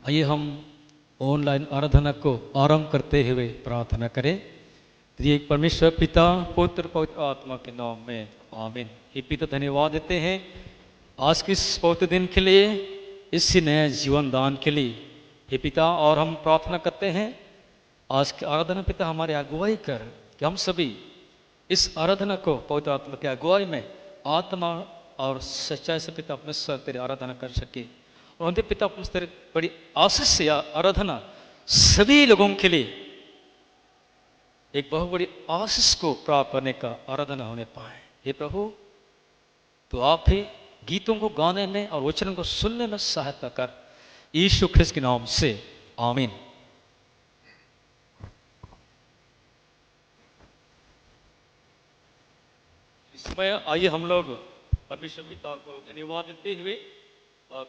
आइए हम ऑनलाइन आराधना को आरंभ करते हुए प्रार्थना करें। एक परमेश्वर पिता पुत्र पवित्र आत्मा के नाम में आमीन। हे पिता, धन्यवाद देते हैं आज के इस पवित्र दिन के लिए, इसी नए जीवन दान के लिए हे पिता। और हम प्रार्थना करते हैं आज की आराधना पिता हमारे अगुवाई कर कि हम सभी इस आराधना को पवित्र आत्मा की अगुवाई में आत्मा और सच्चाई से पिता अपने सर तेरी आराधना कर सके। और उनके पिता अपने तेरे बड़ी आशीष से आराधना सभी लोगों के लिए एक बहुत बड़ी आशीष को प्राप्त करने का आराधना होने पाए। हे प्रभु, तो आप ही गीतों को गाने में और वचन को सुनने में सहायता कर, यीशु ख्रिस्त के नाम से आमीन। इसमें आइए हम लोग परमेश्वर पिता को धन्यवाद देते हुए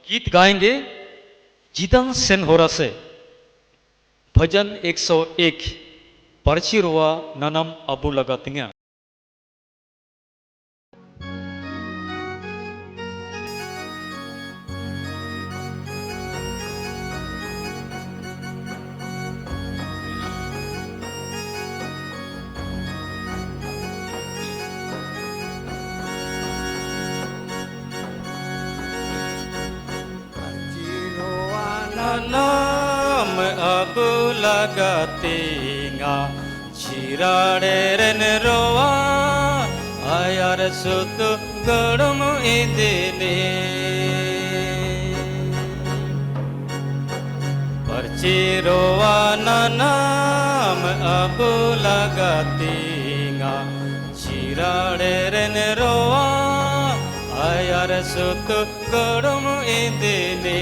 गीत गाएंगे। जीतन सेन होरा से भजन 101 परची रोआ ननम अबू लगातियां। नाम अबू लगातिंगा चिराड़े रन रोआ आयार सुत गड़म इदिने परची रोआ नाम अबू लगातिंगा चिराड़े रन रोआ आयार सुत गड़म इदिने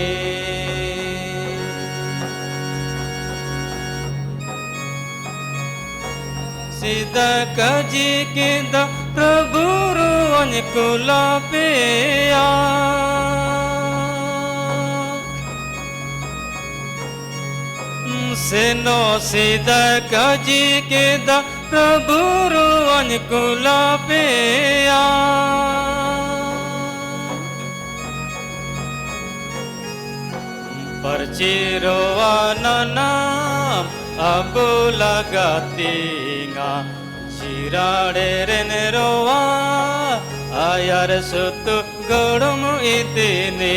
सीधा काजी के दा प्रभु रोवन कुला पे आ सेनो सीधा काजी के दा प्रभु रोवन कुला पे आ परची रोवाना नाम अबू लगातिंगा चिराड़े रन रोआ आयार सुत गड़म इतने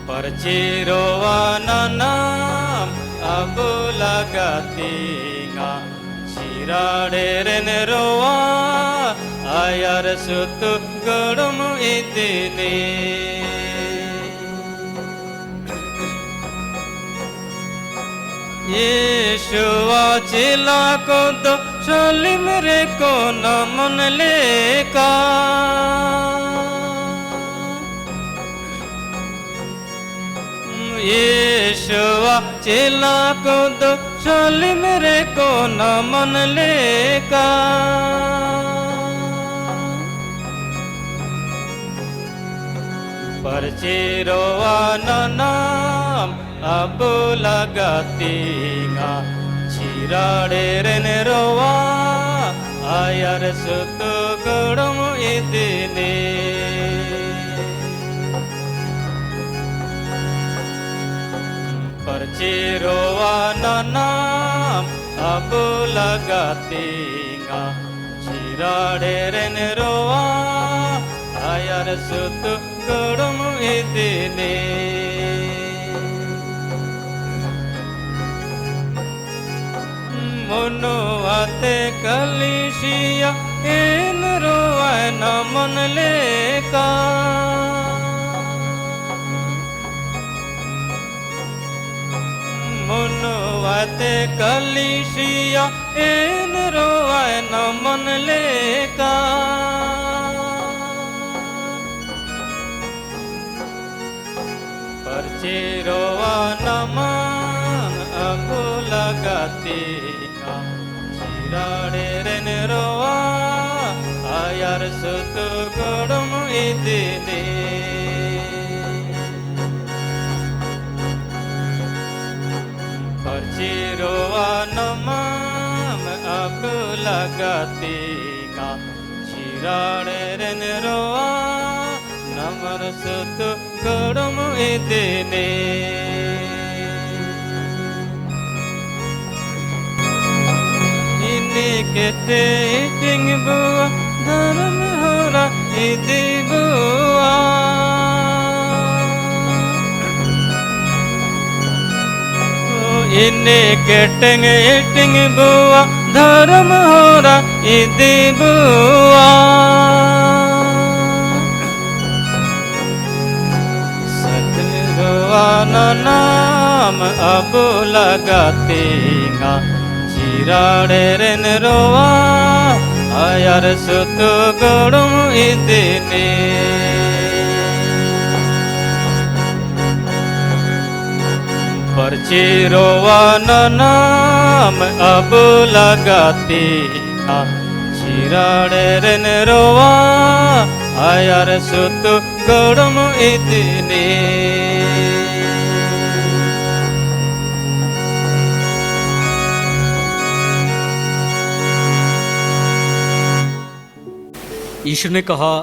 परची रोवाना नाम अबू लगातिंगा चिराड़े रन रोआ आयार सुत गड़म इतने यीशुआ चिला को दो सलीम रे को न मन लेका यीशुआ चिला को दो सलीम रे को न मन लेका परची रोवाना नाम अबू लगातिंगा चिराड़े रन रोआ आयार सुत गड़म इतने परची रोवाना नाम अबू लगातिंगा चिराड़े रन रोआ आयार सुत गड़म इतने मनो आते कलिशिया इन रोए न मन लेका मनो आते कलिशिया इन रोए न मन लेका परची रोवाना मान अबू लगातिंगा चिराड़े रन रोआ आयार सुत गड़म इतने परची रोवाना मान अबू लगातिंगा चिराड़े रन रोआ আমার সুত গরম এদিনে ইনে কেটে টিংবুয়া ধর্ম হরা ইদিবুয়া इन्ने केटिंग बुआ धर्म होरा इदी बुआ सतरुआ नाम अब लगातेगा चिराड़े रेन रोआ आयार सुत गड़म इदने परचिरोवा नाम अब लगाती चिराड़े रेन रोवा आयार सुत गड़म इतने ईश्वर ने कहा,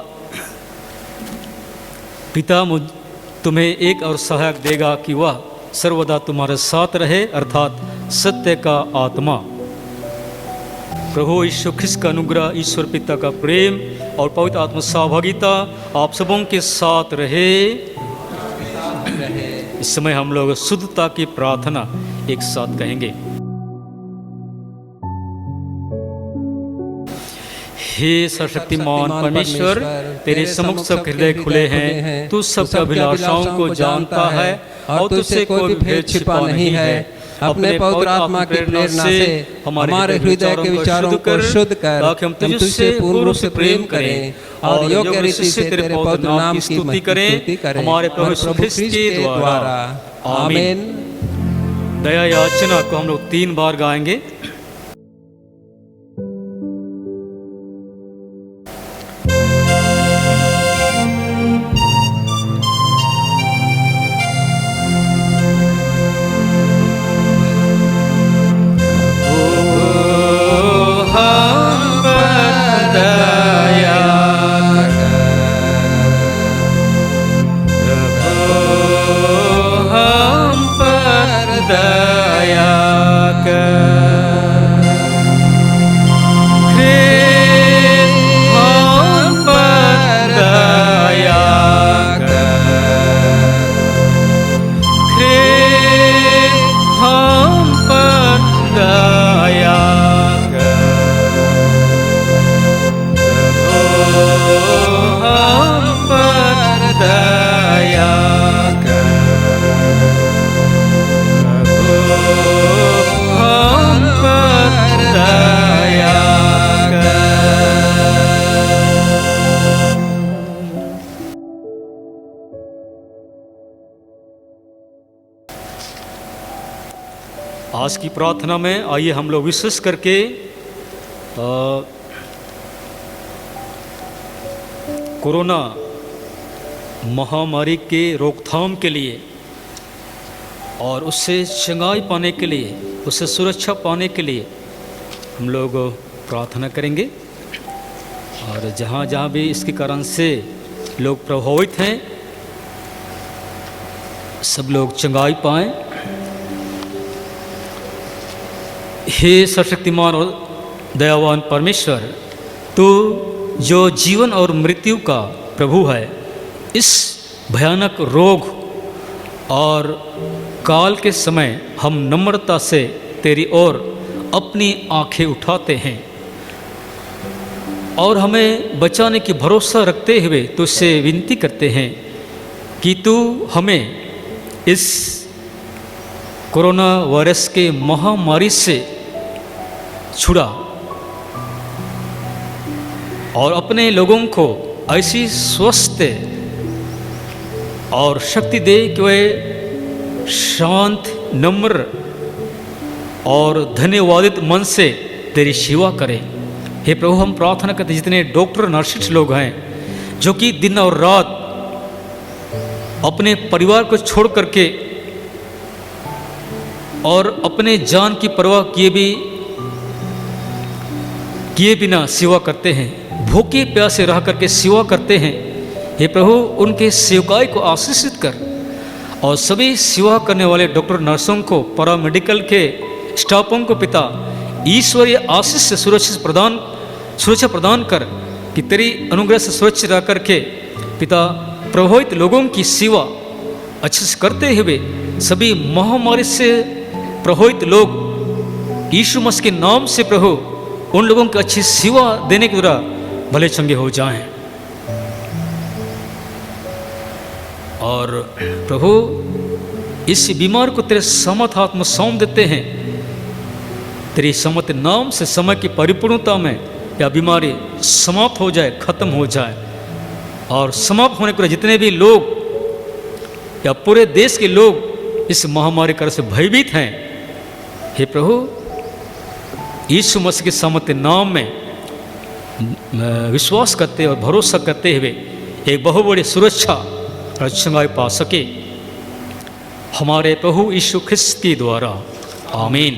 पिता मुझ तुम्हें एक और सहायक देगा कि वह सर्वदा तुम्हारे साथ रहे, अर्थात सत्य का आत्मा। प्रभु यीशु ख्रिस्त का अनुग्रह, ईश्वर पिता का प्रेम और पवित्र आत्मा सहभागिता आप सबों के साथ रहे। इस समय हम लोग शुद्धता की प्रार्थना एक साथ कहेंगे। हे सर्वशक्तिमान परमेश्वर, तेरे सम्मुख सब हृदय खुले हैं। तू सबके अभिलाषाओं को जानता है और तुझसे कोई भेद छिपा नहीं है। अपने पवित्र आत्मा की प्रेरणा से हमारे हृदय के विचारों को शुद्ध कर, ताकि हम तुझसे पूर्ण रूप से प्रेम करें और योग्य रीति से तेरे पवित्र नाम की स्तुति करें हमारे प्रभु यीशु ख्रिस्त के द्वारा। आमीन। दया याचना को हम लोग 3 बार गाएंगे। आज की प्रार्थना में आइए हम लोग विशेष करके कोरोना महामारी के रोकथाम के लिए और उससे चंगाई पाने के लिए, उससे सुरक्षा पाने के लिए हम लोग प्रार्थना करेंगे। और जहाँ जहाँ भी इसके कारण से लोग प्रभावित हैं, सब लोग चंगाई पाएं। हे सर्वशक्तिमान और दयावान परमेश्वर, तू जो जीवन और मृत्यु का प्रभु है, इस भयानक रोग और काल के समय हम नम्रता से तेरी ओर अपनी आंखें उठाते हैं और हमें बचाने की भरोसा रखते हुए तुझसे विनती करते हैं कि तू हमें इस कोरोना वायरस के महामारी से छुड़ा और अपने लोगों को ऐसी स्वस्थ और शक्ति दे कि वे शांत, नम्र और धन्यवादित मन से तेरी सेवा करें। हे प्रभु, हम प्रार्थना करते जितने डॉक्टर नर्सेस लोग हैं जो कि दिन और रात अपने परिवार को छोड़ करके और अपने जान की परवाह किए बिना सेवा करते हैं, भूखे प्यासे रह करके सेवा करते हैं, हे प्रभु उनके सेवकाई को आशीषित कर और सभी सेवा करने वाले डॉक्टर नर्सों को, पैरामेडिकल के स्टाफों को पिता ईश्वरीय आशीष से सुरक्षा प्रदान कर कि तेरी अनुग्रह से सुरक्षित रह करके पिता प्रभावित लोगों की सेवा अच्छे से करते हुए सभी महामारी से प्रभावित लोग यीशु मसीह के नाम से प्रभु उन लोगों की अच्छी सेवा देने के द्वारा भले चंगे हो जाएं। और प्रभु इस बीमार को तेरे समर्थ हाथ में सौंप देते हैं। तेरी समर्थ नाम से समय की परिपूर्णता में या बीमारी समाप्त हो जाए, खत्म हो जाए। और समाप्त होने पर जितने भी लोग या पूरे देश के लोग इस महामारी कर से भयभीत हैं, हे प्रभु यीशु मसीह के समर्थ नाम में विश्वास करते और भरोसा करते हुए एक बहुत बड़ी सुरक्षा और चंगाई पा सके हमारे प्रभु यीशु ख्रिस्त के द्वारा, आमीन।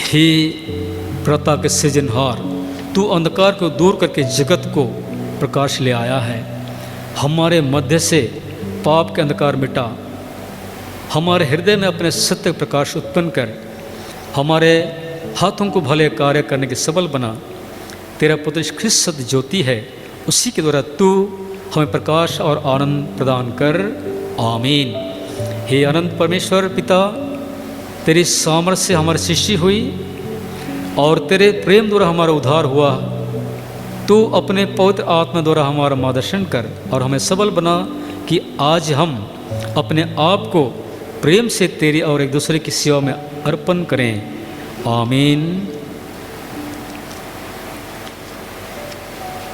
हे प्रता के सृजनहार, तू अंधकार को दूर करके जगत को प्रकाश ले आया है। हमारे मध्य से पाप के अंधकार मिटा, हमारे हृदय में अपने सत्य प्रकाश उत्पन्न कर, हमारे हाथों को भले कार्य करने के सबल बना। तेरा पुत्र ख्रिस्त सत्य ज्योति है, उसी के द्वारा तू हमें प्रकाश और आनंद प्रदान कर, आमीन। हे अनंत परमेश्वर पिता, तेरी सामर्थ्य से हमारी सृष्टि हुई और तेरे प्रेम द्वारा हमारा उद्धार हुआ। तू अपने पवित्र आत्मा द्वारा हमारा मार्गदर्शन कर और हमें सबल बना कि आज हम अपने आप को प्रेम से तेरी और एक दूसरे की सेवा में अर्पण करें, आमीन।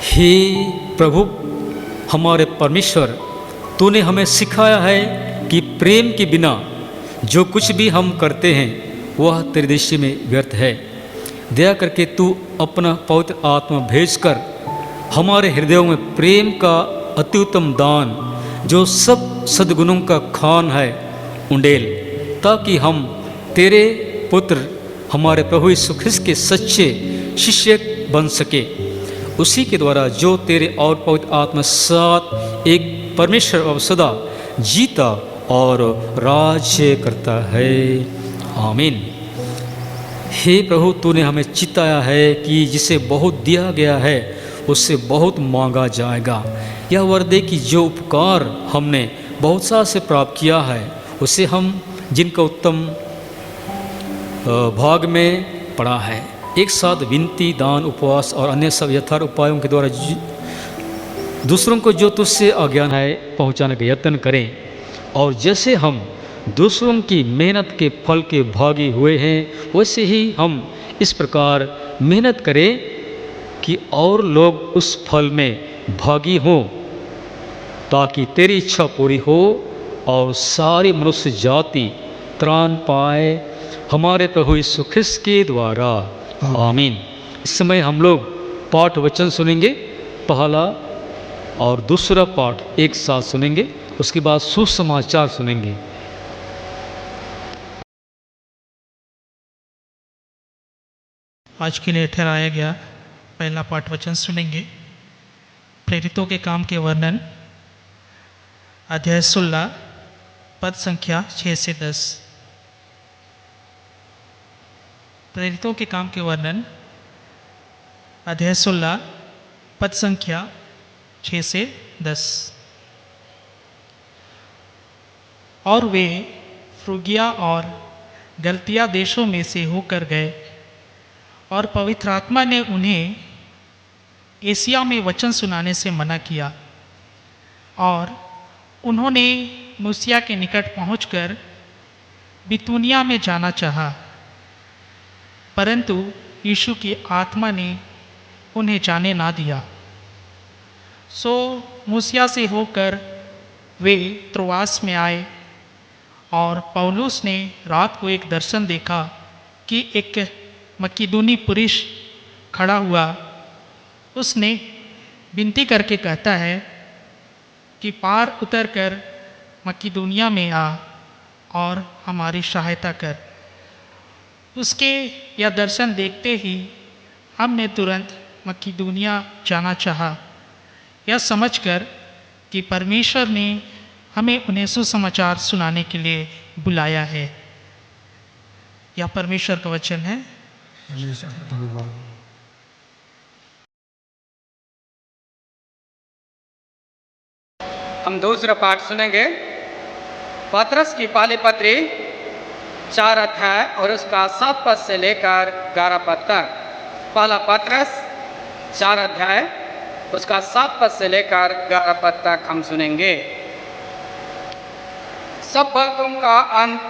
हे प्रभु हमारे परमेश्वर, तूने हमें सिखाया है कि प्रेम के बिना जो कुछ भी हम करते हैं वह तेरी दृष्टि में व्यर्थ है। दया करके तू अपना पवित्र आत्मा भेजकर हमारे हृदयों में प्रेम का अत्युत्तम दान जो सब सद्गुणों का खान है उंडेल, ताकि हम तेरे पुत्र हमारे प्रभु यीशु ख्रिस्त के सच्चे शिष्य बन सके। उसी के द्वारा जो तेरे और पवित्र आत्मा साथ एक परमेश्वर और सदा जीता और राज्य करता है, आमीन। हे प्रभु, तूने हमें चिताया है कि जिसे बहुत दिया गया है उससे बहुत मांगा जाएगा। यह वरदे कि जो उपकार हमने बहुत सा से प्राप्त किया है उसे हम जिनका उत्तम भाग में पड़ा है, एक साथ विनती, दान, उपवास और अन्य सब यथार्थ उपायों के द्वारा दूसरों को जो तुझसे अज्ञान है पहुँचाने का यत्न करें। और जैसे हम दूसरों की मेहनत के फल के भागी हुए हैं वैसे ही हम इस प्रकार मेहनत करें कि और लोग उस फल में भागी हों, ताकि तेरी इच्छा पूरी हो और सारी मनुष्य जाति त्राण पाए हमारे प्रभु यीशु ख्रिस्त के द्वारा, आमीन। इस समय हम लोग पाठ वचन सुनेंगे, पहला और दूसरा पाठ एक साथ सुनेंगे, उसके बाद सुसमाचार सुनेंगे। आज के लिए ठहराया गया पहला पाठ वचन सुनेंगे। प्रेरितों के काम के वर्णन, अध्याय 16 पद संख्या 6 से 10। प्रेरितों के काम के वर्णन, अध्याय 16 पद संख्या 6 से 10। और वे फ्रूगिया और गलतिया देशों में से होकर गए और पवित्र आत्मा ने उन्हें एशिया में वचन सुनाने से मना किया और उन्होंने मूसिया के निकट पहुंचकर बितूनिया में जाना चाहा, परंतु यीशु की आत्मा ने उन्हें जाने ना दिया। सो मूसिया से होकर वे त्रोआस में आए और पौलुस ने रात को एक दर्शन देखा कि एक मकिदूनी पुरुष खड़ा हुआ। उसने विनती करके कहता है कि पार उतर कर मकिदूनिया में आ और हमारी सहायता कर। उसके यह दर्शन देखते ही हमने तुरंत मकिदुनिया जाना चाहा, यह समझकर कि परमेश्वर ने हमें उन्हें सुसमाचार सुनाने के लिए बुलाया है। यह परमेश्वर का वचन है। हम दूसरा पाठ सुनेंगे। पतरस की पहली पत्री 4 अध्याय और उसका 7 पद से लेकर 11 पद तक। पहला पतरस 4 अध्याय उसका 7 पद से लेकर 11 पद तक हम सुनेंगे। सब बातों का अंत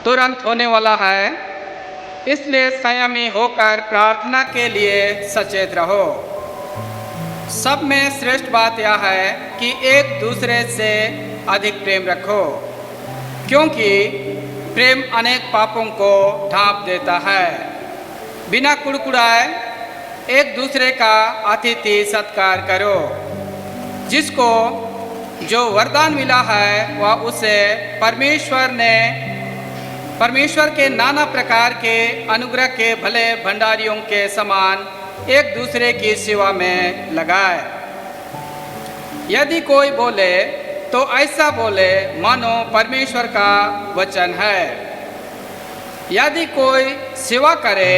तुरंत होने वाला है, इसलिए संयमी होकर प्रार्थना के लिए सचेत रहो। सब में श्रेष्ठ बात यह है कि एक दूसरे से अधिक प्रेम रखो, क्योंकि प्रेम अनेक पापों को ढांप देता है। बिना कुड़कुड़ाए एक दूसरे का अतिथि सत्कार करो। जिसको जो वरदान मिला है वह उसे परमेश्वर के नाना प्रकार के अनुग्रह के भले भंडारियों के समान एक दूसरे की सेवा में लगाए। यदि कोई बोले तो ऐसा बोले मानो परमेश्वर का वचन है। यदि कोई सेवा करे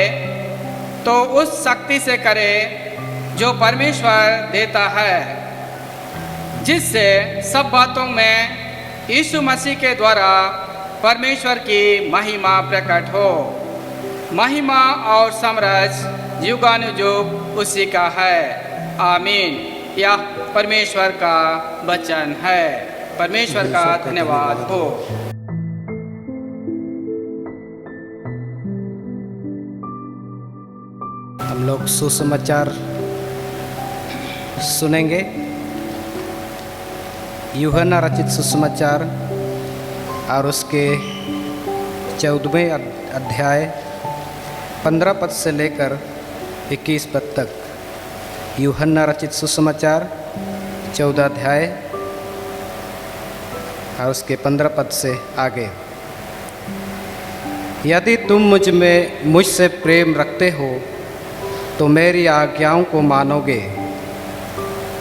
तो उस शक्ति से करे जो परमेश्वर देता है, जिससे सब बातों में यीशु मसीह के द्वारा परमेश्वर की महिमा प्रकट हो। महिमा और साम्राज्य युगानुयुग उसी का है। आमीन। यह परमेश्वर का वचन है। परमेश्वर का धन्यवाद हो। हम लोग सुसमाचार सुनेंगे। यूहन्ना रचित सुसमाचार और उसके 14वें अध्याय 15 पद से लेकर 21 पद तक। यूहन्ना रचित सुसमाचार 14 अध्याय और उसके 15 पद से आगे। यदि तुम मुझसे प्रेम रखते हो तो मेरी आज्ञाओं को मानोगे।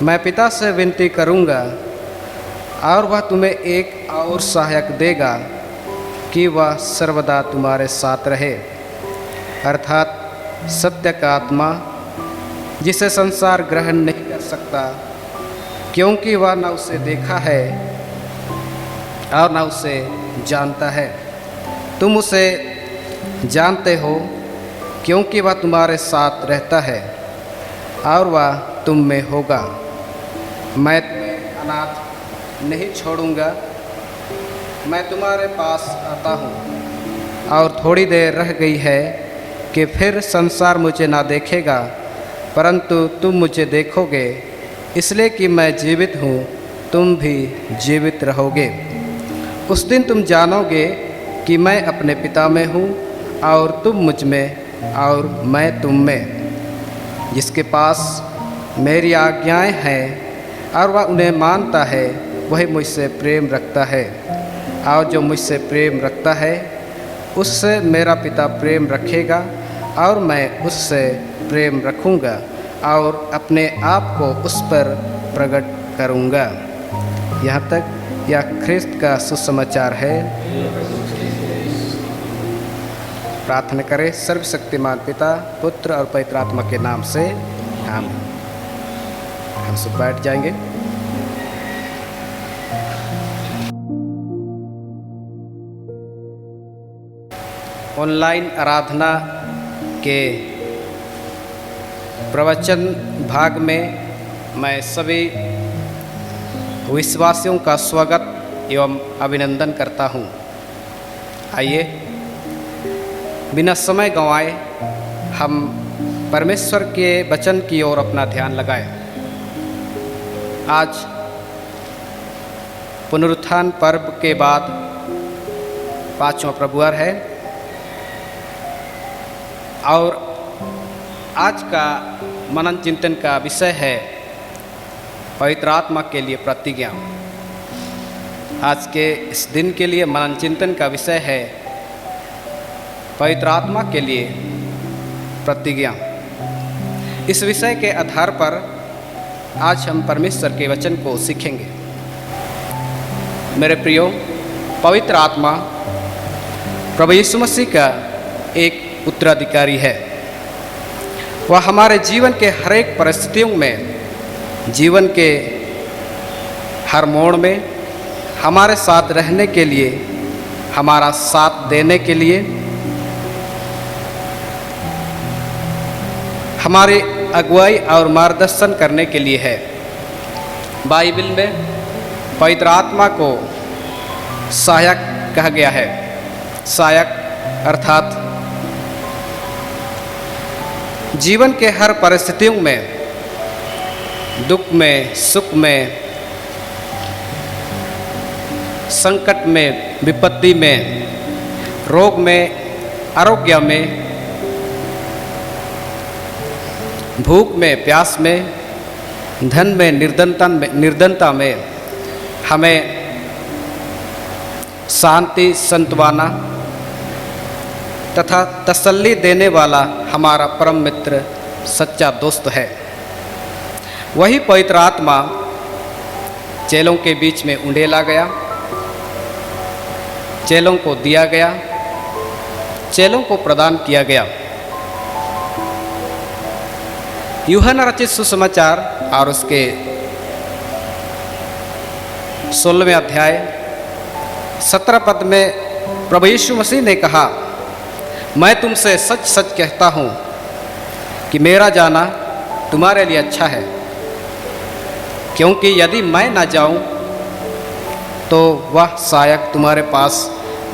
मैं पिता से विनती करूँगा और वह तुम्हें एक और सहायक देगा कि वह सर्वदा तुम्हारे साथ रहे, अर्थात सत्य का आत्मा, जिसे संसार ग्रहण नहीं कर सकता, क्योंकि वह न उसे देखा है और न उसे जानता है। तुम उसे जानते हो क्योंकि वह तुम्हारे साथ रहता है और वह तुम में होगा। मैं तुम्हें अनाथ नहीं छोड़ूंगा, मैं तुम्हारे पास आता हूँ। और थोड़ी देर रह गई है कि फिर संसार मुझे ना देखेगा, परंतु तुम मुझे देखोगे, इसलिए कि मैं जीवित हूँ, तुम भी जीवित रहोगे। उस दिन तुम जानोगे कि मैं अपने पिता में हूँ और तुम मुझ में और मैं तुम में। जिसके पास मेरी आज्ञाएं हैं और वह उन्हें मानता है, वही मुझसे प्रेम रखता है, और जो मुझसे प्रेम रखता है उससे मेरा पिता प्रेम रखेगा और मैं उससे प्रेम रखूँगा और अपने आप को उस पर प्रकट करूँगा। यहाँ तक यह ख्रिस्त का सुसमाचार है। प्रार्थना करें। सर्वशक्तिमान पिता, पुत्र और पवित्र आत्मा के नाम से आमीन। हम सब बैठ जाएंगे। ऑनलाइन आराधना के प्रवचन भाग में मैं सभी विश्वासियों का स्वागत एवं अभिनंदन करता हूँ। आइए बिना समय गंवाए हम परमेश्वर के वचन की ओर अपना ध्यान लगाएं। आज पुनरुत्थान पर्व के बाद 5वां प्रभुवार है और आज का मनन चिंतन का विषय है पवित्र आत्मा के लिए प्रतिज्ञा। आज के इस दिन के लिए मनन चिंतन का विषय है पवित्र आत्मा के लिए प्रतिज्ञा। इस विषय के आधार पर आज हम परमेश्वर के वचन को सीखेंगे। मेरे प्रियो, पवित्र आत्मा प्रभु यीशु मसीह का एक उत्तराधिकारी है। वह हमारे जीवन के हर एक परिस्थितियों में, जीवन के हर मोड़ में हमारे साथ रहने के लिए, हमारा साथ देने के लिए, हमारी अगुवाई और मार्गदर्शन करने के लिए है। बाइबल में पवित्र आत्मा को सहायक कहा गया है। सहायक अर्थात जीवन के हर परिस्थितियों में, दुख में, सुख में, संकट में, विपत्ति में, रोग में, आरोग्य में, भूख में, प्यास में, धन में, निर्धनता में हमें शांति, सांत्वना तथा तसल्ली देने वाला हमारा परम मित्र, सच्चा दोस्त है। वही पवित्र आत्मा चेलों के बीच में उंडेला गया, चेलों को दिया गया, चेलों को प्रदान किया गया। यूहन्ना रचित सुसमाचार और उसके 16वें अध्याय 17 पद में प्रभु यीशु मसीह ने कहा, मैं तुमसे सच सच कहता हूँ कि मेरा जाना तुम्हारे लिए अच्छा है, क्योंकि यदि मैं ना जाऊँ तो वह सहायक तुम्हारे पास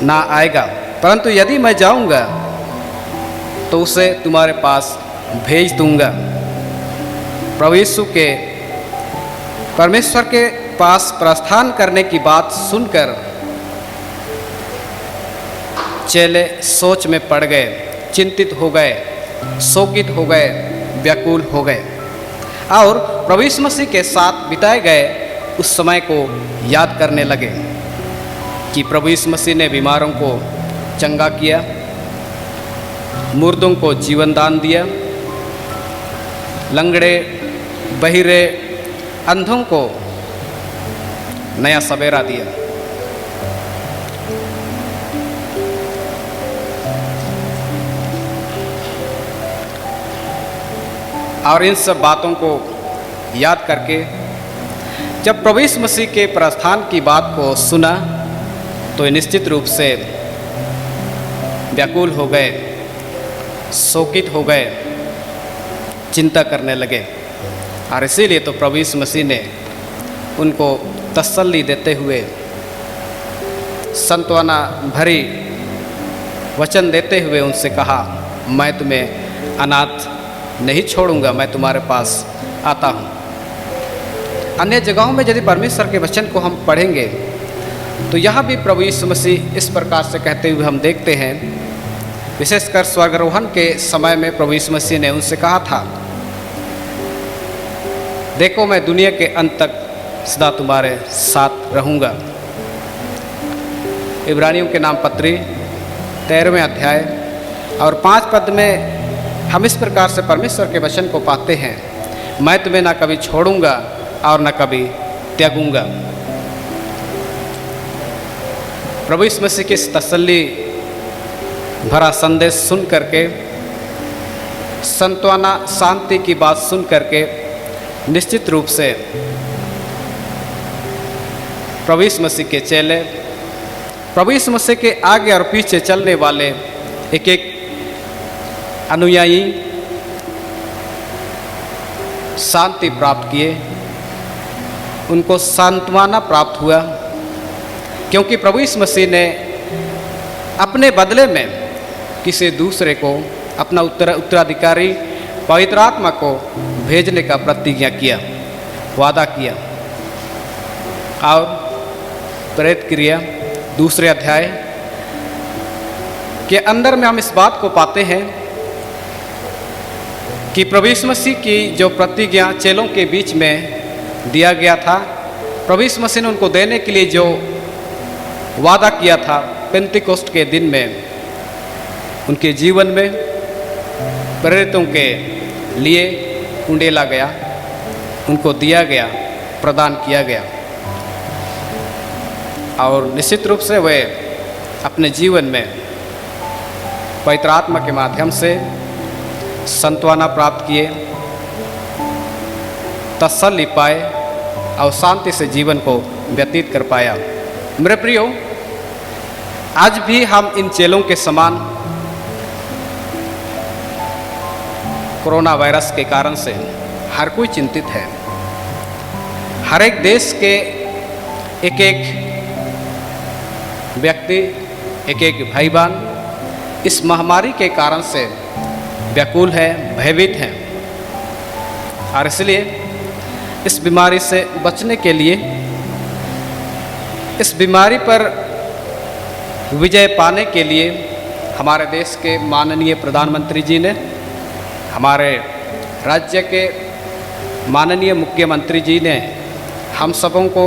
ना आएगा, परंतु यदि मैं जाऊँगा तो उसे तुम्हारे पास भेज दूँगा। प्रभु यीशु के परमेश्वर के पास प्रस्थान करने की बात सुनकर चेले सोच में पड़ गए, चिंतित हो गए, शोकित हो गए, व्याकुल हो गए और प्रभु यीशु मसीह के साथ बिताए गए उस समय को याद करने लगे कि प्रभु यीशु मसीह ने बीमारों को चंगा किया, मुर्दों को जीवन दान दिया, लंगड़े, बहिरे, अंधों को नया सवेरा दिया। और इन सब बातों को याद करके जब प्रभु यीशु मसीह के प्रस्थान की बात को सुना तो निश्चित रूप से व्याकुल हो गए, शोकित हो गए, चिंता करने लगे। और इसीलिए तो प्रभु यीशु मसीह ने उनको तसल्ली देते हुए, सांत्वना भरी वचन देते हुए उनसे कहा, मैं तुम्हें अनाथ नहीं छोड़ूंगा, मैं तुम्हारे पास आता हूँ। अन्य जगहों में यदि परमेश्वर के वचन को हम पढ़ेंगे तो यहाँ भी प्रभु यीशु मसीह इस प्रकार से कहते हुए हम देखते हैं। विशेषकर स्वर्गारोहण के समय में प्रभु यीशु मसीह ने उनसे कहा था, देखो मैं दुनिया के अंत तक सदा तुम्हारे साथ रहूँगा। इब्रानियों के नाम पत्री 13वें अध्याय और 5 पद में हम इस प्रकार से परमेश्वर के वचन को पाते हैं, मैं तुम्हें ना कभी छोड़ूंगा और न कभी त्यागूंगा। प्रभु यीशु मसीह की इस तसल्ली भरा संदेश सुन करके, सांत्वना शांति की बात सुन करके निश्चित रूप से प्रभु यीशु मसीह के चेले, प्रभु यीशु मसीह के आगे और पीछे चलने वाले एक एक अनुयायी शांति प्राप्त किए, उनको सांत्वना प्राप्त हुआ, क्योंकि प्रभु यीशु मसीह ने अपने बदले में किसी दूसरे को, अपना उत्तराधिकारी पवित्र आत्मा को भेजने का प्रतिज्ञा किया, वादा किया। और प्रेरित क्रिया 2 अध्याय के अंदर में हम इस बात को पाते हैं कि प्रभु यीशु मसीह की जो प्रतिज्ञा चेलों के बीच में दिया गया था, प्रभु यीशु मसीह ने उनको देने के लिए जो वादा किया था पेंतिकोस्त के दिन में, उनके जीवन में प्रेरितों के लिए उंडेला गया, उनको दिया गया, प्रदान किया गया। और निश्चित रूप से वे अपने जीवन में पवित्र आत्मा के माध्यम से सांत्वना प्राप्त किए, तसल्ली पाए और शांति से जीवन को व्यतीत कर पाया। मेरे प्रियो, आज भी हम इन चेलों के समान कोरोना वायरस के कारण से हर कोई चिंतित है। हर एक देश के एक एक व्यक्ति, एक एक भाई बहन इस महामारी के कारण से व्याकुल है, भयभीत हैं। और इसलिए इस बीमारी से बचने के लिए, इस बीमारी पर विजय पाने के लिए हमारे देश के माननीय प्रधानमंत्री जी ने, हमारे राज्य के माननीय मुख्यमंत्री जी ने हम सबों को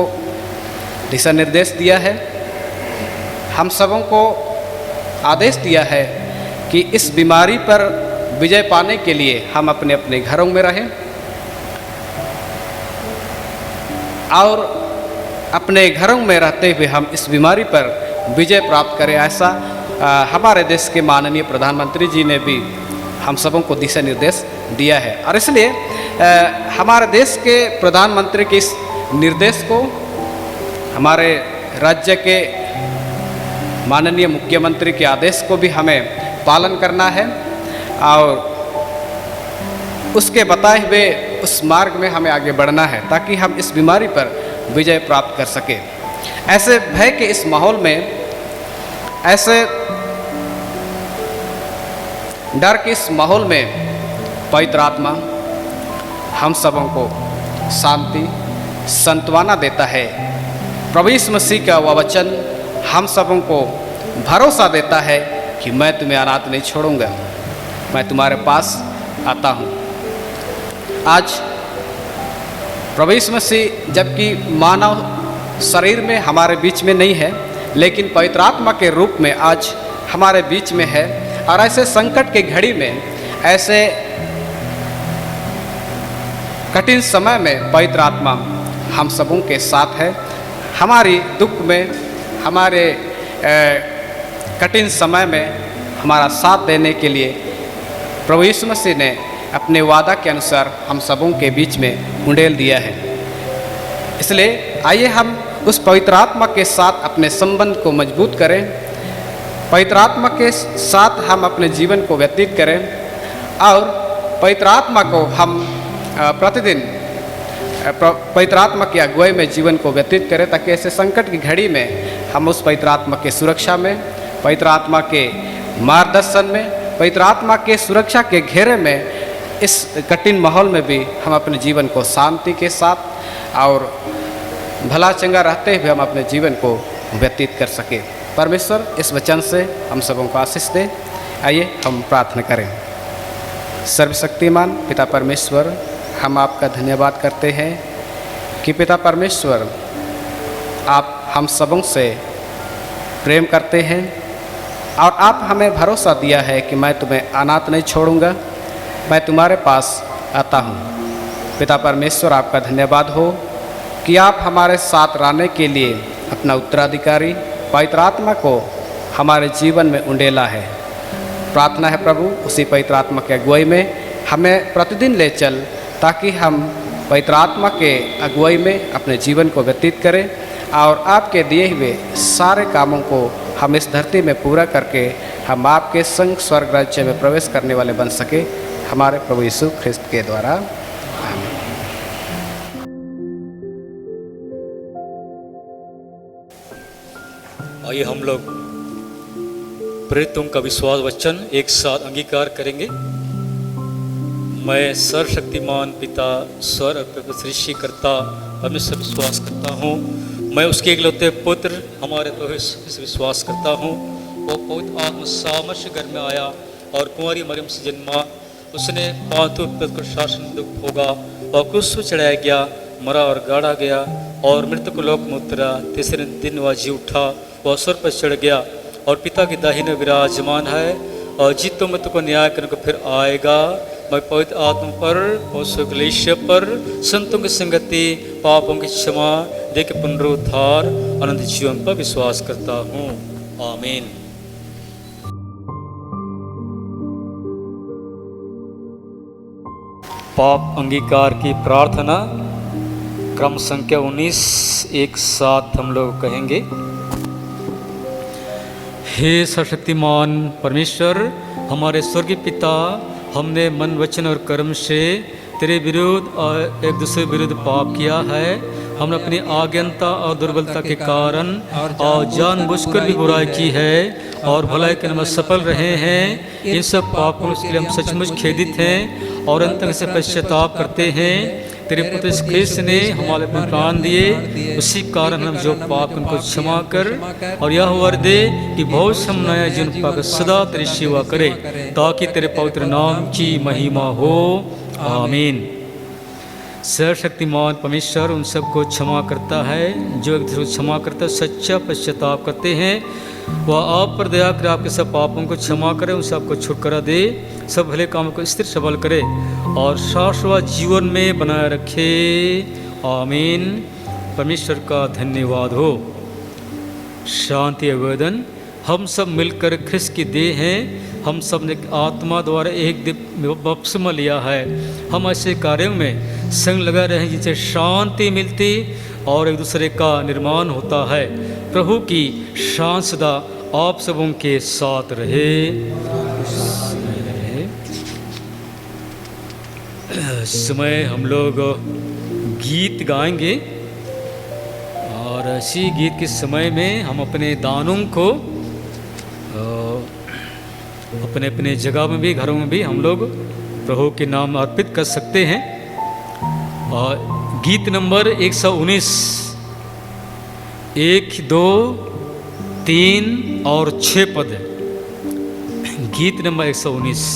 दिशा निर्देश दिया है, हम सबों को आदेश दिया है कि इस बीमारी पर विजय पाने के लिए हम अपने अपने घरों में रहें और अपने घरों में रहते हुए हम इस बीमारी पर विजय प्राप्त करें। ऐसा हमारे देश के माननीय प्रधानमंत्री जी ने भी हम सबों को दिशा निर्देश दिया है। और इसलिए हमारे देश के प्रधानमंत्री के इस निर्देश को हमारे राज्य के माननीय मुख्यमंत्री के आदेश को भी हमें पालन करना है और उसके बताए हुए उस मार्ग में हमें आगे बढ़ना है ताकि हम इस बीमारी पर विजय प्राप्त कर सकें। ऐसे भय के इस माहौल में, ऐसे डर के इस माहौल में पवित्र आत्मा हम सबों को शांति, सांत्वना देता है। प्रभु यीशु मसीह का वह वचन हम सबों को भरोसा देता है कि मैं तुम्हें अनाथ नहीं छोड़ूंगा, मैं तुम्हारे पास आता हूँ। आज प्रभु यीशु मसीह जबकि मानव शरीर में हमारे बीच में नहीं है, लेकिन पवित्र आत्मा के रूप में आज हमारे बीच में है। और ऐसे संकट के घड़ी में, ऐसे कठिन समय में पवित्र आत्मा हम सबों के साथ है। हमारी दुख में, हमारे कठिन समय में हमारा साथ देने के लिए प्रभु यीशु मसीह ने अपने वादा के अनुसार हम सबों के बीच में उंडेल दिया है। इसलिए आइए हम उस पवित्र आत्मा के साथ अपने संबंध को मजबूत करें, पवित्र आत्मा के साथ हम अपने जीवन को व्यतीत करें और पवित्र आत्मा को हम प्रतिदिन पवित्र आत्मा की अगुवाई में जीवन को व्यतीत करें, ताकि ऐसे संकट की घड़ी में हम उस पवित्र आत्मा के सुरक्षा में, पवित्र आत्मा के मार्गदर्शन में, पवित्र आत्मा के सुरक्षा के घेरे में, इस कठिन माहौल में भी हम अपने जीवन को शांति के साथ और भला चंगा रहते हुए हम अपने जीवन को व्यतीत कर सके। परमेश्वर इस वचन से हम सबों को आशीष दे। आइए हम प्रार्थना करें। सर्वशक्तिमान पिता परमेश्वर, हम आपका धन्यवाद करते हैं कि पिता परमेश्वर आप हम सबों से प्रेम करते हैं और आप हमें भरोसा दिया है कि मैं तुम्हें अनाथ नहीं छोड़ूंगा, मैं तुम्हारे पास आता हूँ। पिता परमेश्वर आपका धन्यवाद हो कि आप हमारे साथ रहने के लिए अपना उत्तराधिकारी पवित्र आत्मा को हमारे जीवन में उंडेला है। प्रार्थना है प्रभु, उसी पवित्र आत्मा के अगुवाई में हमें प्रतिदिन ले चल, ताकि हम पवित्र आत्मा के अगुवाई में अपने जीवन को व्यतीत करें और आपके दिए हुए सारे कामों को हम इस धरती में पूरा करके हम आपके संग स्वर्ग राज्य में प्रवेश करने वाले बन सके, हमारे प्रभु यीशु ख्रिस्त के द्वारा। आमीन। आइए हम लोग प्रेरितों का विश्वास वचन एक साथ अंगीकार करेंगे। मैं सर्वशक्तिमान पिता स्वर और सृष्टिकर्ता परमेश्वर विश्वास करता हूँ। मैं उसके इकलौते पुत्र हमारे प्रभु से विश्वास करता हूँ। वो पवित्र आत्मा सामर्थ घर में आया और कुंवारी मरियम से जन्मा। उसने पांतु पर शासन दुख होगा और क्रूस पर चढ़ाया गया, मरा और गाड़ा गया और मृतक लोक में उतरा। तीसरे दिन वह जी उठा, वह स्वर पर चढ़ गया और पिता की दाहिने विराजमान है। और जीतों में तुमको न्याय करने को फिर आएगा। मैं पवित्र आत्मा पर और कलीसिया पर संतों की संगति, पापों की क्षमा, देह के पुनरुद्धार, अनंत जीवन पर विश्वास करता हूँ। आमीन। पाप अंगीकार की प्रार्थना, क्रम संख्या 19, एक साथ हम लोग कहेंगे। हे सर्वशक्तिमान परमेश्वर, हमारे स्वर्गीय पिता, हमने मन, वचन और कर्म से तेरे विरुद्ध और एक दूसरे विरुद्ध पाप किया है। हमने अपनी अज्ञानता और दुर्बलता के कारण और जानबूझकर भी बुराई की है और भलाई के में सफल रहे हैं। इन सब पापों के लिए हम सचमुच खेदित हैं और अंत से पश्चाताप करते हैं। तेरे पुत्र ख्रिस्त ने हमारे पर प्राण दिए, उसी कारण हम जो पाप उनको क्षमा कर और यह वर दे कि बहुत हम नया जीवन पाकर सदा तेरी सेवा करे, ताकि तेरे पवित्र नाम की महिमा हो। आमीन। सर्वशक्तिमान परमेश्वर उन सबको क्षमा करता है जो एक दूसरे को क्षमा करता है, सच्चा पश्चाताप करते हैं। वह आप पर दया कर आपके सब पापों को क्षमा करे, उन सबको छुटकारा दे, सब भले कामों को स्थिर सबल करे और शाश्वत जीवन में बनाए रखे। आमीन। परमेश्वर का धन्यवाद हो। शांति आवेदन। हम सब मिलकर ख्रिस्त की देह हैं। हम सब ने आत्मा द्वारा एक बपतिस्मा लिया है। हम ऐसे कार्यों में संग लगा रहे हैं जिससे शांति मिलती और एक दूसरे का निर्माण होता है। प्रभु की शांति सदा आप सबों के साथ रहे। इस समय हम लोग गीत गाएंगे और इसी गीत के समय में हम अपने दानों को अपने अपने जगह में भी, घरों में भी हम लोग प्रभु के नाम अर्पित कर सकते हैं। और गीत नंबर 119, 1, 2, 3 और 6 पद। गीत नंबर 119।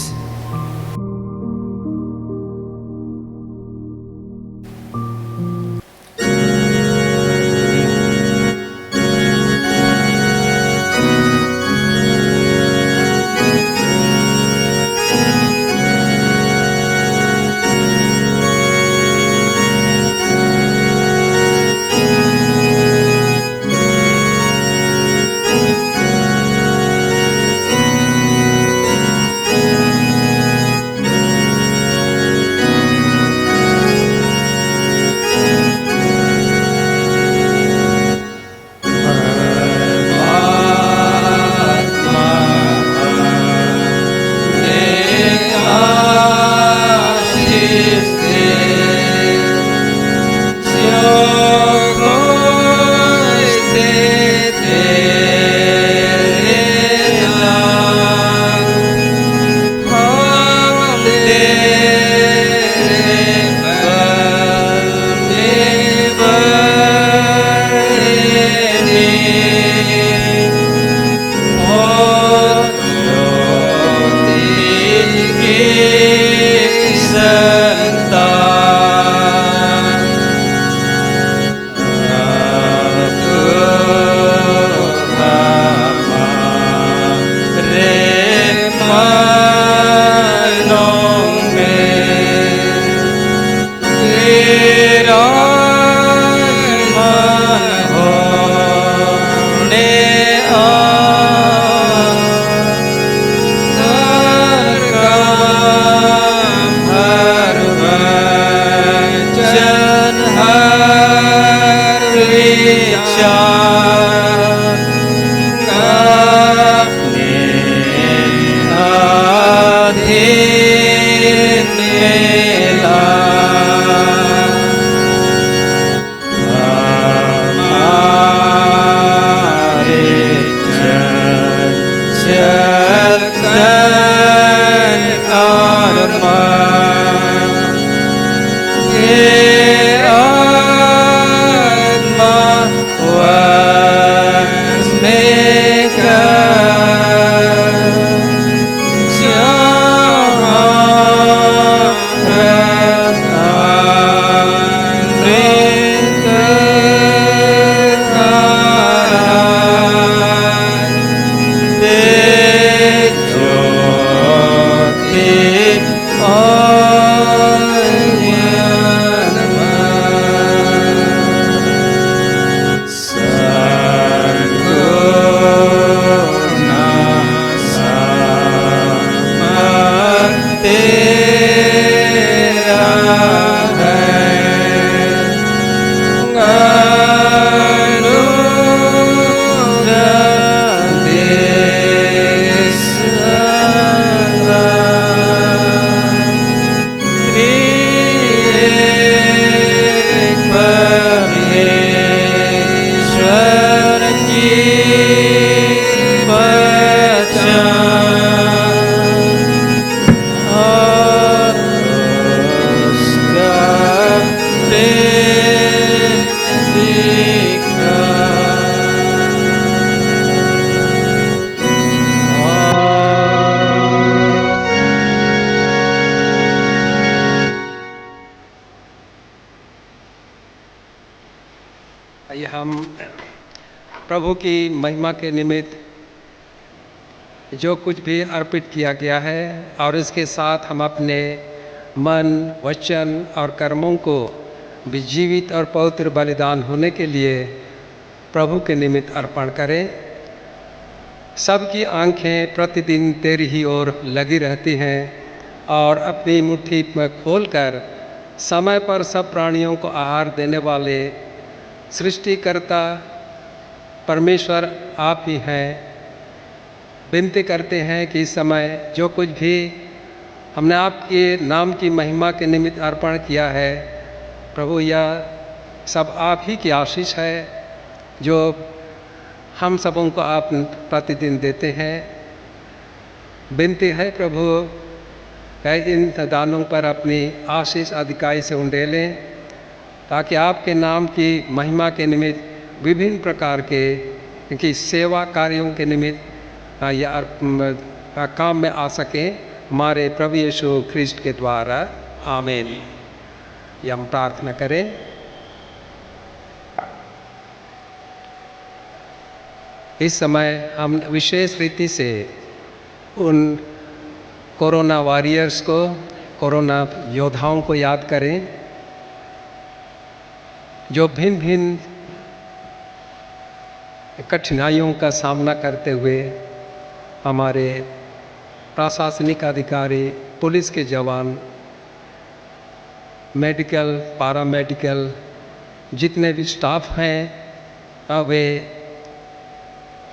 प्रभु की महिमा के निमित्त जो कुछ भी अर्पित किया गया है और इसके साथ हम अपने मन, वचन और कर्मों को भी जीवित और पवित्र बलिदान होने के लिए प्रभु के निमित्त अर्पण करें। सबकी आंखें प्रतिदिन तेरी ही ओर लगी रहती हैं और अपनी मुट्ठी में खोलकर समय पर सब प्राणियों को आहार देने वाले सृष्टिकर्ता परमेश्वर आप ही हैं। विनती करते हैं कि इस समय जो कुछ भी हमने आपके नाम की महिमा के निमित्त अर्पण किया है, प्रभु यह सब आप ही की आशीष है जो हम सबों को आप प्रतिदिन देते हैं। विनती है प्रभु इन दानों पर अपनी आशीष अधिकाई से उंडेलें ताकि आपके नाम की महिमा के निमित्त विभिन्न प्रकार के की सेवा कार्यों के निमित्त या काम में आ सकें। हमारे प्रभु यीशु ख्रिस्ट के द्वारा आमीन। यह हम प्रार्थना करें। इस समय हम विशेष रीति से उन कोरोना वॉरियर्स को, कोरोना योद्धाओं को याद करें जो भिन्न भिन्न कठिनाइयों का सामना करते हुए हमारे प्रशासनिक अधिकारी, पुलिस के जवान, मेडिकल, पैरामेडिकल जितने भी स्टाफ हैं वे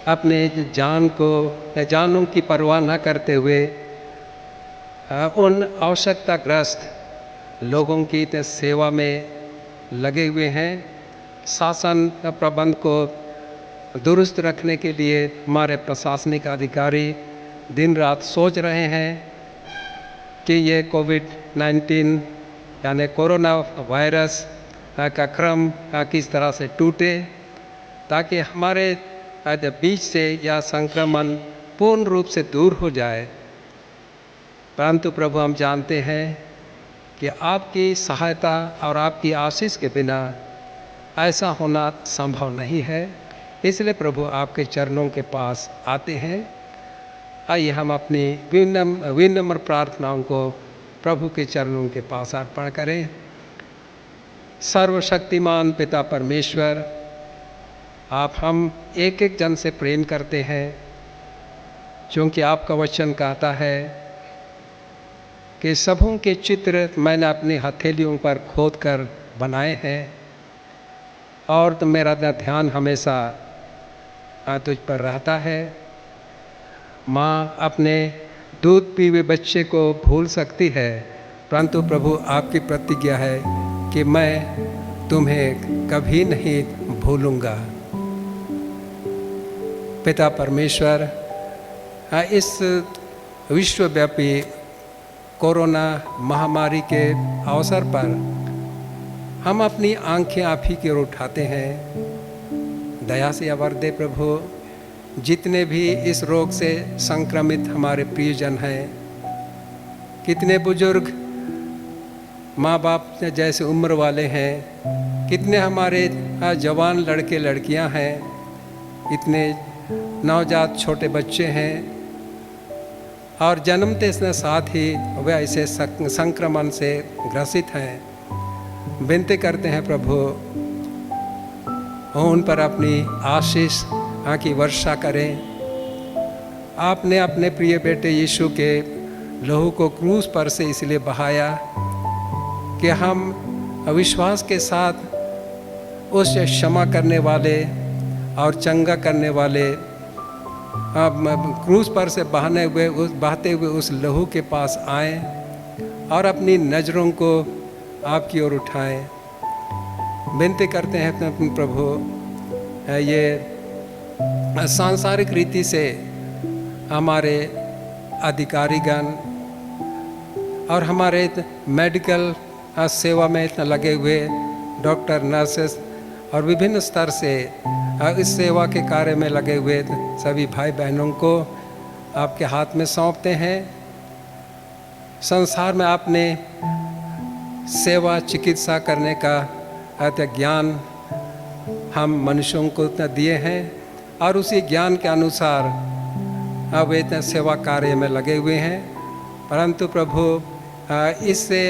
अपने जानों की परवाह न करते हुए उन आवश्यकताग्रस्त लोगों की सेवा में लगे हुए हैं। शासन प्रबंध को दुरुस्त रखने के लिए हमारे प्रशासनिक अधिकारी दिन रात सोच रहे हैं कि ये कोविड-19 यानी कोरोना वायरस का क्रम किस तरह से टूटे ताकि हमारे बीच से यह संक्रमण पूर्ण रूप से दूर हो जाए। परंतु प्रभु हम जानते हैं कि आपकी सहायता और आपकी आशीष के बिना ऐसा होना संभव नहीं है। इसलिए प्रभु आपके चरणों के पास आते हैं। आइए हम अपनी विनम्र प्रार्थनाओं को प्रभु के चरणों के पास अर्पण करें। सर्वशक्तिमान पिता परमेश्वर, आप हम एक एक जन से प्रेम करते हैं क्योंकि आपका वचन कहता है कि सबों के चित्र मैंने अपनी हथेलियों पर खोद कर बनाए हैं और तो मेरा ध्यान हमेशा तुझ पर रहता है। माँ अपने दूध पीवे बच्चे को भूल सकती है, परंतु प्रभु आपकी प्रतिज्ञा है कि मैं तुम्हें कभी नहीं भूलूंगा। पिता परमेश्वर, इस विश्वव्यापी कोरोना महामारी के अवसर पर हम अपनी आंखें आप ही की ओर उठाते हैं। दया से आवर दे प्रभु, जितने भी इस रोग से संक्रमित हमारे प्रियजन हैं, कितने बुजुर्ग माँ बाप जैसे उम्र वाले हैं, कितने हमारे जवान लड़के लड़कियां हैं, इतने नवजात छोटे बच्चे हैं और जन्मते साथ ही वे ऐसे संक्रमण से ग्रसित हैं। विनती करते हैं प्रभु उन पर अपनी आशीष की वर्षा करें। आपने अपने प्रिय बेटे यीशु के लहू को क्रूस पर से इसलिए बहाया कि हम विश्वास के साथ उस क्षमा करने वाले और चंगा करने वाले क्रूस पर से बहते हुए उस लहू के पास आएं और अपनी नज़रों को आपकी ओर उठाएं। विनती करते हैं प्रभु, ये सांसारिक रीति से हमारे अधिकारीगण और हमारे मेडिकल सेवा में लगे हुए डॉक्टर, नर्सेस और विभिन्न स्तर से इस सेवा के कार्य में लगे हुए सभी भाई बहनों को आपके हाथ में सौंपते हैं। संसार में आपने सेवा चिकित्सा करने का ज्ञान हम मनुष्यों को दिए हैं, और उसी ज्ञान के अनुसार वे इतने सेवा कार्य में लगे हुए हैं। परंतु प्रभु इससे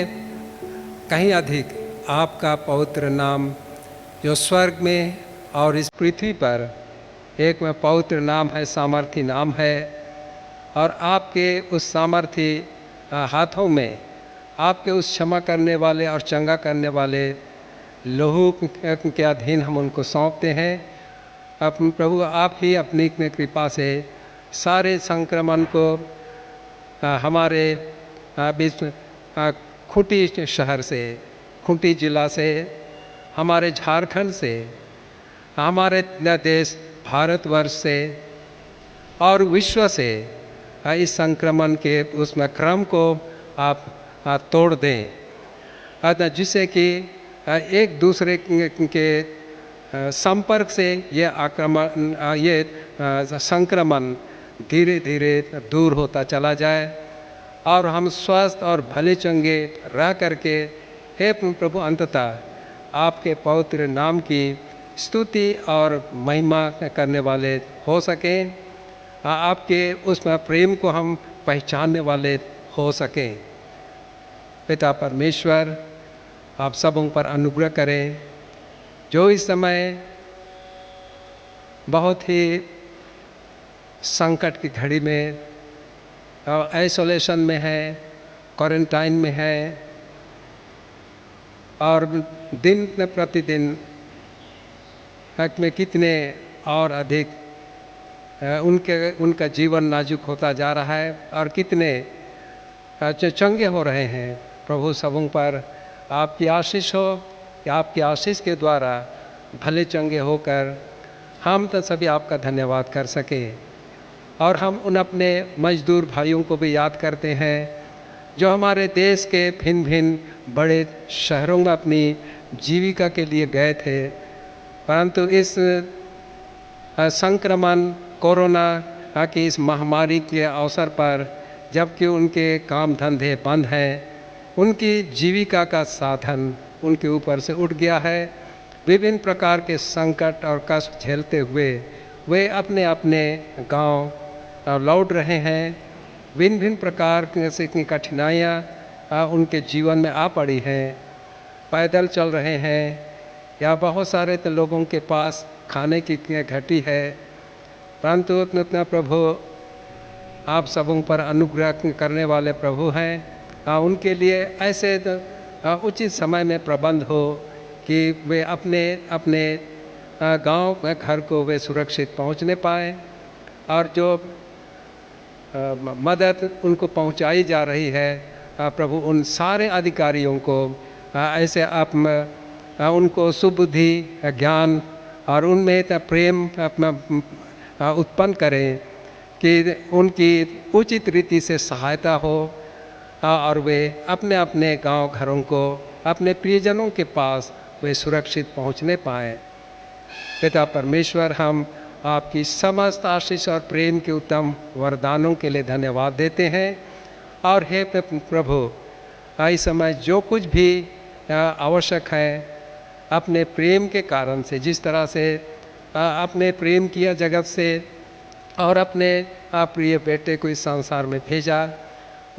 कहीं अधिक आपका पवित्र नाम जो स्वर्ग में और इस पृथ्वी पर एक में पवित्र नाम है, सामर्थी नाम है, और आपके उस सामर्थी हाथों में आपके उस क्षमा करने वाले और चंगा करने वाले लहू के अधीन हम उनको सौंपते हैं। अब प्रभु आप ही अपनी कृपा से सारे संक्रमण को हमारे खूंटी शहर से, खूंटी जिला से, हमारे झारखंड से, हमारे देश भारतवर्ष से और विश्व से इस संक्रमण के उसमें क्रम को आप तोड़ दें, जिससे कि एक दूसरे के संपर्क से ये संक्रमण धीरे धीरे दूर होता चला जाए और हम स्वस्थ और भले चंगे रह करके हे प्रभु अंततः आपके पवित्र नाम की स्तुति और महिमा करने वाले हो सकें, आपके उसमें प्रेम को हम पहचानने वाले हो सकें। पिता परमेश्वर आप सबों पर अनुग्रह करें जो इस समय बहुत ही संकट की घड़ी में आइसोलेशन में है, क्वारंटाइन में है और दिन प्रतिदिन में कितने और अधिक उनका जीवन नाजुक होता जा रहा है और कितने चंगे हो रहे हैं। प्रभु सबों पर आपकी आशीष हो कि आपकी आशीष के द्वारा भले चंगे होकर हम तो सभी आपका धन्यवाद कर सके। और हम उन अपने मजदूर भाइयों को भी याद करते हैं जो हमारे देश के भिन्न भिन्न बड़े शहरों में अपनी जीविका के लिए गए थे, परंतु इस संक्रमण कोरोना की इस महामारी के अवसर पर जबकि उनके काम धंधे बंद हैं, उनकी जीविका का साधन उनके ऊपर से उठ गया है। विभिन्न प्रकार के संकट और कष्ट झेलते हुए वे अपने अपने गांव लौट रहे हैं। भिन्न भिन्न प्रकार से इतनी कठिनाइयाँ उनके जीवन में आ पड़ी हैं। पैदल चल रहे हैं या बहुत सारे तो लोगों के पास खाने की घटी है, परंतु उतना प्रभु आप सबों पर अनुग्रह करने वाले प्रभु हैं। उनके लिए ऐसे उचित समय में प्रबंध हो कि वे अपने अपने गांव में घर को वे सुरक्षित पहुंचने पाएँ और जो मदद उनको पहुंचाई जा रही है प्रभु उन सारे अधिकारियों को ऐसे आप उनको सुबुद्धि ज्ञान और उनमें प्रेम उत्पन्न करें कि उनकी उचित रीति से सहायता हो और वे अपने अपने गांव घरों को अपने प्रियजनों के पास वे सुरक्षित पहुंचने पाएँ। पिता परमेश्वर हम आपकी समस्त आशीष और प्रेम के उत्तम वरदानों के लिए धन्यवाद देते हैं। और हे प्रभु इस समय जो कुछ भी आवश्यक है अपने प्रेम के कारण से, जिस तरह से आपने प्रेम किया जगत से और अपने प्रिय बेटे को इस संसार में भेजा,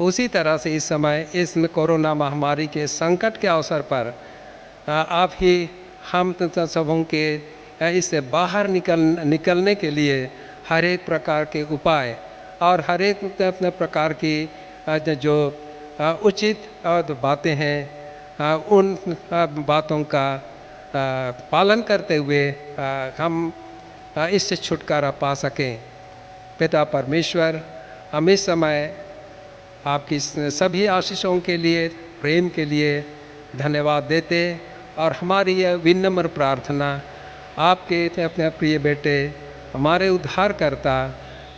उसी तरह से इस समय इस कोरोना महामारी के संकट के अवसर पर आप ही हम सबों के इससे बाहर निकलने के लिए हर एक प्रकार के उपाय और हर एक प्रकार की जो उचित बातें हैं उन बातों का पालन करते हुए हम इससे छुटकारा पा सकें। पिता परमेश्वर हम इस समय आपकी सभी आशीषों के लिए, प्रेम के लिए धन्यवाद देते और हमारी यह विनम्र प्रार्थना आपके अपने प्रिय बेटे हमारे उद्धारकर्ता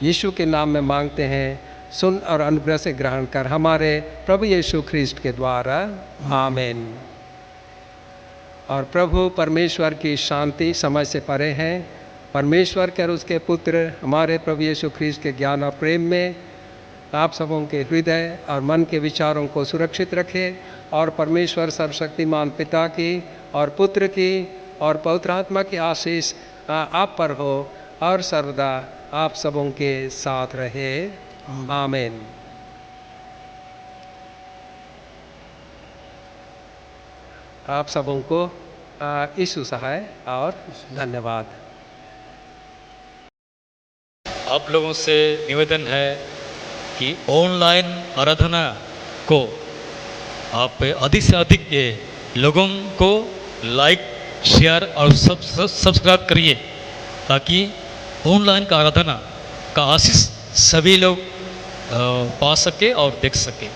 यीशु के नाम में मांगते हैं। सुन और अनुग्रह से ग्रहण कर हमारे प्रभु यीशु ख्रिस्ट के द्वारा, आमीन। और प्रभु परमेश्वर की शांति समझ से परे हैं। परमेश्वर के और उसके पुत्र हमारे प्रभु यीशु ख्रिस्ट के ज्ञान और प्रेम में आप सबों के हृदय और मन के विचारों को सुरक्षित रखे और परमेश्वर सर्वशक्तिमान पिता की और पुत्र की और पवित्र आत्मा की आशीष आप पर हो और सर्वदा आप सबों के साथ रहे। आमीन। आप सबों को यीशु सहाय और धन्यवाद। आप लोगों से निवेदन है कि ऑनलाइन आराधना को आप अधिक से अधिक ये लोगों को लाइक शेयर और सब्सक्राइब करिए, ताकि ऑनलाइन का आराधना का आशीष सभी लोग पा सके और देख सके।